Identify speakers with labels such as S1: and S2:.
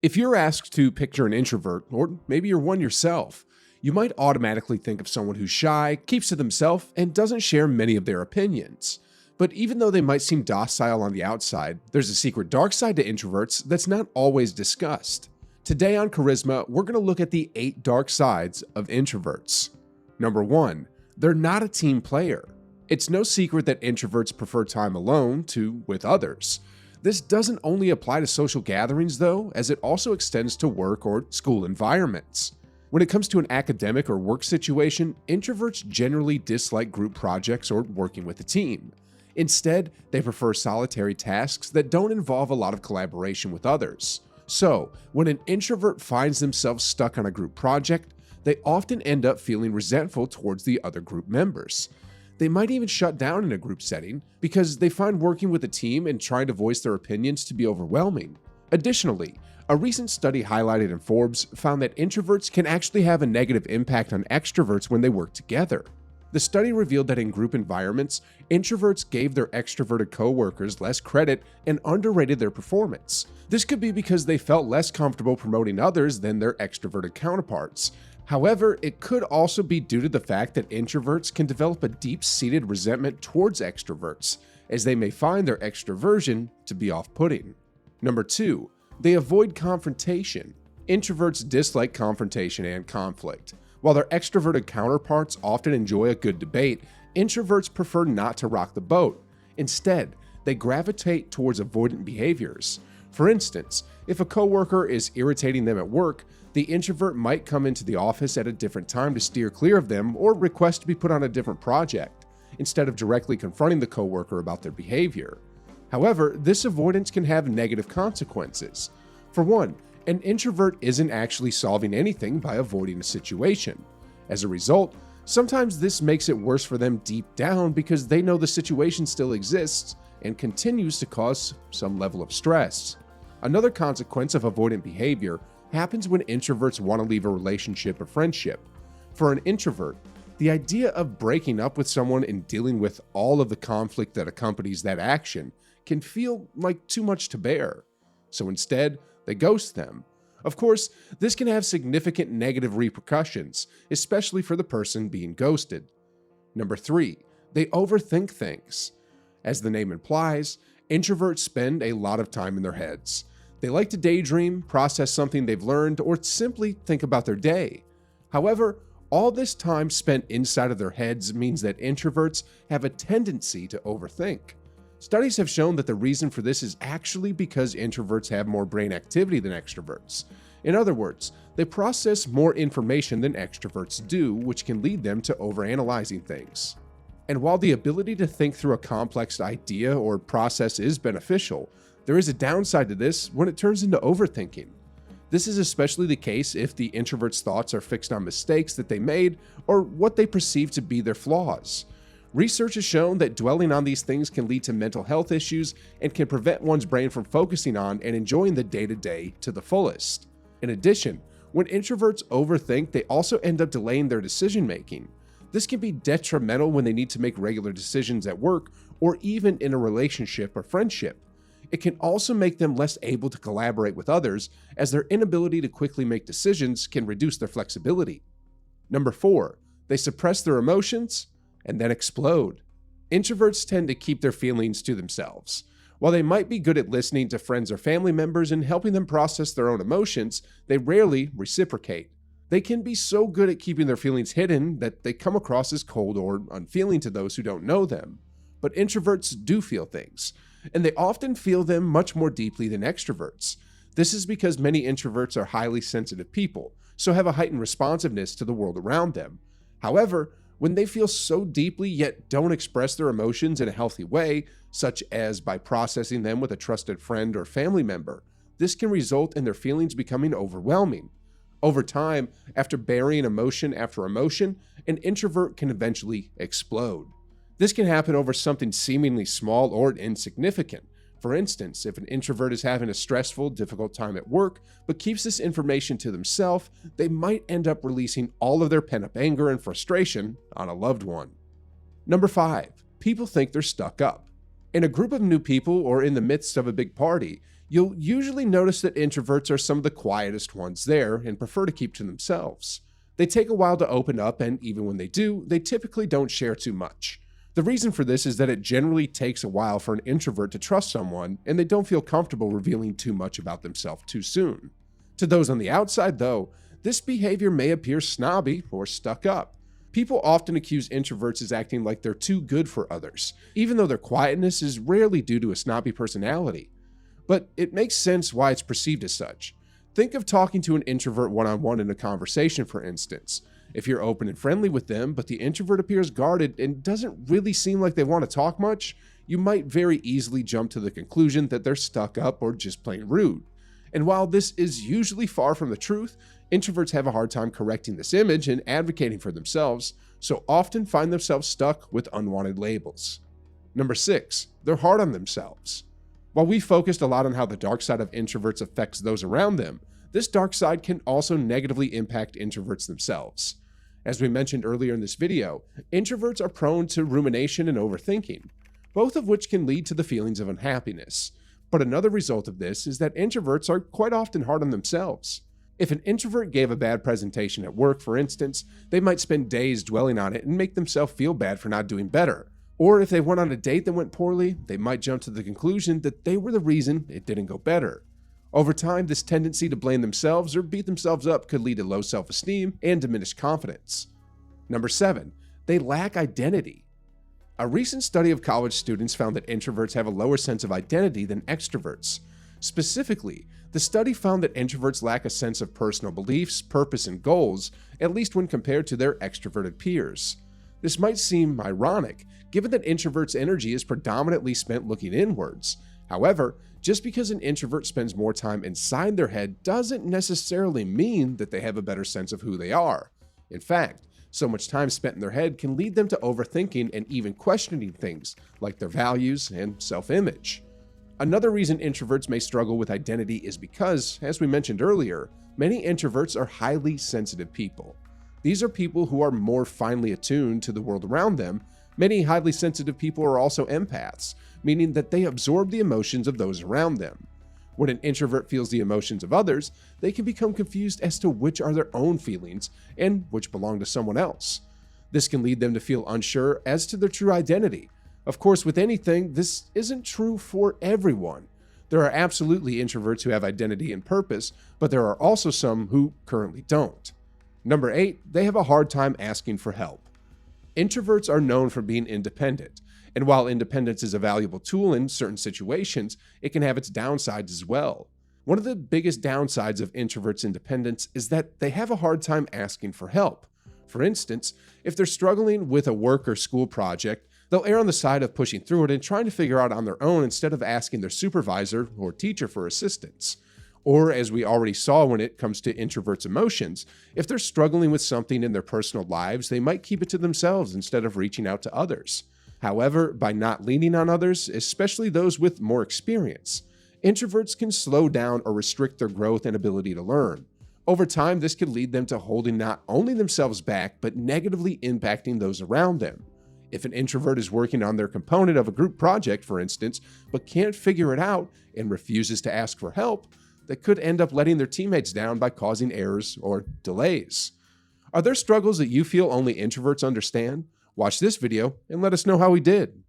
S1: If you're asked to picture an introvert, or maybe you're one yourself, you might automatically think of someone who's shy, keeps to themselves, and doesn't share many of their opinions. But even though they might seem docile on the outside, there's a secret dark side to introverts that's not always discussed. Today on Charisma, we're going to look at the 8 dark sides of introverts. Number 1, they're not a team player. It's no secret that introverts prefer time alone to with others. This doesn't only apply to social gatherings though, as it also extends to work or school environments. When it comes to an academic or work situation, introverts generally dislike group projects or working with a team. Instead, they prefer solitary tasks that don't involve a lot of collaboration with others. So, when an introvert finds themselves stuck on a group project, they often end up feeling resentful towards the other group members. They might even shut down in a group setting because they find working with a team and trying to voice their opinions to be overwhelming. Additionally, a recent study highlighted in Forbes found that introverts can actually have a negative impact on extroverts when they work together. The study revealed that in group environments, introverts gave their extroverted coworkers less credit and underrated their performance. This could be because they felt less comfortable promoting others than their extroverted counterparts. However, it could also be due to the fact that introverts can develop a deep-seated resentment towards extroverts, as they may find their extroversion to be off-putting. Number 2, they avoid confrontation. Introverts dislike confrontation and conflict. While their extroverted counterparts often enjoy a good debate, introverts prefer not to rock the boat. Instead, they gravitate towards avoidant behaviors. For instance, if a coworker is irritating them at work, the introvert might come into the office at a different time to steer clear of them or request to be put on a different project, instead of directly confronting the coworker about their behavior. However, this avoidance can have negative consequences. For one, an introvert isn't actually solving anything by avoiding a situation. As a result, sometimes this makes it worse for them deep down because they know the situation still exists and continues to cause some level of stress. Another consequence of avoidant behavior happens when introverts want to leave a relationship or friendship. For an introvert, the idea of breaking up with someone and dealing with all of the conflict that accompanies that action can feel like too much to bear. So instead, they ghost them. Of course, this can have significant negative repercussions, especially for the person being ghosted. Number 3, they overthink things. As the name implies, introverts spend a lot of time in their heads. They like to daydream, process something they've learned, or simply think about their day. However, all this time spent inside of their heads means that introverts have a tendency to overthink. Studies have shown that the reason for this is actually because introverts have more brain activity than extroverts. In other words, they process more information than extroverts do, which can lead them to overanalyzing things. And while the ability to think through a complex idea or process is beneficial, there is a downside to this when it turns into overthinking. This is especially the case if the introvert's thoughts are fixed on mistakes that they made or what they perceive to be their flaws. Research has shown that dwelling on these things can lead to mental health issues and can prevent one's brain from focusing on and enjoying the day-to-day to the fullest. In addition, when introverts overthink, they also end up delaying their decision-making. This can be detrimental when they need to make regular decisions at work or even in a relationship or friendship. It can also make them less able to collaborate with others, as their inability to quickly make decisions can reduce their flexibility. Number 4, they suppress their emotions and then explode. Introverts tend to keep their feelings to themselves. While they might be good at listening to friends or family members and helping them process their own emotions, they rarely reciprocate. They can be so good at keeping their feelings hidden that they come across as cold or unfeeling to those who don't know them. But introverts do feel things, and they often feel them much more deeply than extroverts. This is because many introverts are highly sensitive people, so have a heightened responsiveness to the world around them. However, when they feel so deeply yet don't express their emotions in a healthy way, such as by processing them with a trusted friend or family member, this can result in their feelings becoming overwhelming. Over time, after burying emotion after emotion, an introvert can eventually explode. This can happen over something seemingly small or insignificant. For instance, if an introvert is having a stressful, difficult time at work, but keeps this information to themselves, they might end up releasing all of their pent-up anger and frustration on a loved one. Number 5, people think they're stuck up. In a group of new people or in the midst of a big party, You'll usually notice that introverts are some of the quietest ones there and prefer to keep to themselves. They take a while to open up, and even when they do, they typically don't share too much. The reason for this is that it generally takes a while for an introvert to trust someone, and they don't feel comfortable revealing too much about themselves too soon. To those on the outside, though, this behavior may appear snobby or stuck up. People often accuse introverts as acting like they're too good for others, even though their quietness is rarely due to a snobby personality. But it makes sense why it's perceived as such. Think of talking to an introvert one-on-one in a conversation, for instance. If you're open and friendly with them, but the introvert appears guarded and doesn't really seem like they want to talk much, you might very easily jump to the conclusion that they're stuck up or just plain rude. And while this is usually far from the truth, introverts have a hard time correcting this image and advocating for themselves, so often find themselves stuck with unwanted labels. Number 6, they're hard on themselves. While we focused a lot on how the dark side of introverts affects those around them, this dark side can also negatively impact introverts themselves. As we mentioned earlier in this video, introverts are prone to rumination and overthinking, both of which can lead to the feelings of unhappiness. But another result of this is that introverts are quite often hard on themselves. If an introvert gave a bad presentation at work, for instance, they might spend days dwelling on it and make themselves feel bad for not doing better. Or if they went on a date that went poorly, they might jump to the conclusion that they were the reason it didn't go better. Over time, this tendency to blame themselves or beat themselves up could lead to low self-esteem and diminished confidence. Number 7, they lack identity. A recent study of college students found that introverts have a lower sense of identity than extroverts. Specifically, the study found that introverts lack a sense of personal beliefs, purpose, and goals, at least when compared to their extroverted peers. This might seem ironic, given that introverts' energy is predominantly spent looking inwards. However, just because an introvert spends more time inside their head doesn't necessarily mean that they have a better sense of who they are. In fact, so much time spent in their head can lead them to overthinking and even questioning things like their values and self-image. Another reason introverts may struggle with identity is because, as we mentioned earlier, many introverts are highly sensitive people. These are people who are more finely attuned to the world around them. Many highly sensitive people are also empaths, meaning that they absorb the emotions of those around them. When an introvert feels the emotions of others, they can become confused as to which are their own feelings and which belong to someone else. This can lead them to feel unsure as to their true identity. Of course, with anything, this isn't true for everyone. There are absolutely introverts who have identity and purpose, but there are also some who currently don't. Number 8, they have a hard time asking for help. Introverts are known for being independent, and while independence is a valuable tool in certain situations, it can have its downsides as well. One of the biggest downsides of introverts' independence is that they have a hard time asking for help. For instance, if they're struggling with a work or school project, they'll err on the side of pushing through it and trying to figure out on their own instead of asking their supervisor or teacher for assistance. Or, as we already saw when it comes to introverts' emotions, if they're struggling with something in their personal lives, they might keep it to themselves instead of reaching out to others. However, by not leaning on others, especially those with more experience, introverts can slow down or restrict their growth and ability to learn. Over time, this could lead them to holding not only themselves back, but negatively impacting those around them. If an introvert is working on their component of a group project, for instance, but can't figure it out and refuses to ask for help, they could end up letting their teammates down by causing errors or delays. Are there struggles that you feel only introverts understand? Watch this video and let us know how we did.